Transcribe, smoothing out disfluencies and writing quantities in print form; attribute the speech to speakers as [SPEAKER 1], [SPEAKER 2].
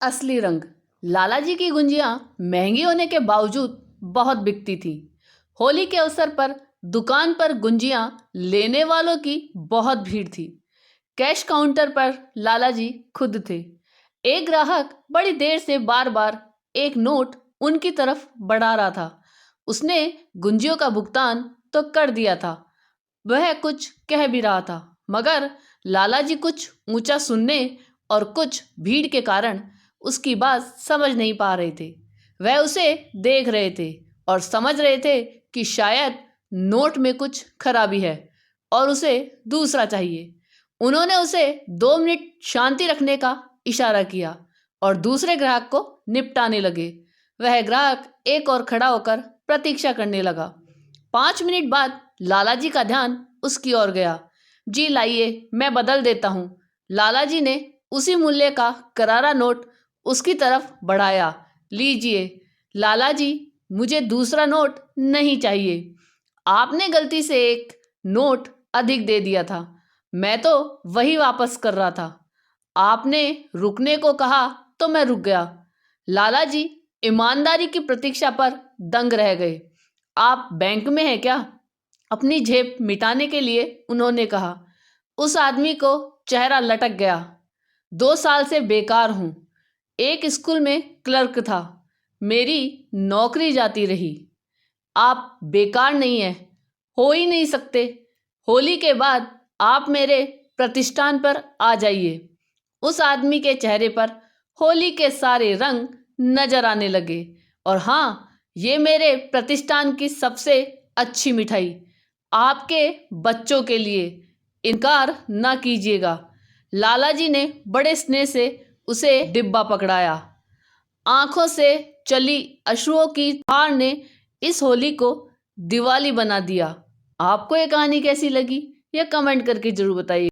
[SPEAKER 1] असली रंग। लाला जी की गुंजियां महंगी होने के बावजूद बहुत बिकती थी। होली के अवसर पर दुकान पर गुंजियां लेने वालों की बहुत भीड़ थी। कैश काउंटर पर लाला जी खुद थे। एक ग्राहक बड़ी देर से बार बार एक नोट उनकी तरफ बढ़ा रहा था। उसने गुंजियों का भुगतान तो कर दिया था, वह कुछ कह भी रहा था, मगर लाला जी कुछ ऊंचा सुनने और कुछ भीड़ के कारण उसकी बात समझ नहीं पा रहे थे। वह उसे देख रहे थे और समझ रहे थे कि शायद नोट में कुछ खराबी है और उसे दूसरा चाहिए। उन्होंने उसे 2 मिनट शांति रखने का इशारा किया और दूसरे ग्राहक को निपटाने लगे। वह ग्राहक एक और खड़ा होकर प्रतीक्षा करने लगा। 5 मिनट बाद लाला जी का ध्यान उसकी ओर गया। जी लाइए, मैं बदल देता हूँ। लाला जी ने उसी मूल्य का करारा नोट उसकी तरफ बढ़ाया। लीजिए लाला जी, मुझे दूसरा नोट नहीं चाहिए। आपने गलती से एक नोट अधिक दे दिया था, मैं तो वही वापस कर रहा था। आपने रुकने को कहा तो मैं रुक गया। लाला जी ईमानदारी की प्रतीक्षा पर दंग रह गए। आप बैंक में हैं क्या? अपनी झेप मिटाने के लिए उन्होंने कहा। उस आदमी को चेहरा लटक गया। 2 साल से बेकार हूं। एक स्कूल में क्लर्क था, मेरी नौकरी जाती रही। आप बेकार नहीं हैं, हो ही नहीं सकते। होली के बाद आप मेरे प्रतिष्ठान पर आ जाइए। उस आदमी के चेहरे पर होली के सारे रंग नजर आने लगे। और हाँ, ये मेरे प्रतिष्ठान की सबसे अच्छी मिठाई आपके बच्चों के लिए, इनकार न कीजिएगा। लाला जी ने बड़े स्नेह से उसे डिब्बा पकड़ाया। आंखों से चली अश्रुओं की धार ने इस होली को दिवाली बना दिया। आपको ये कहानी कैसी लगी, यह कमेंट करके जरूर बताइए।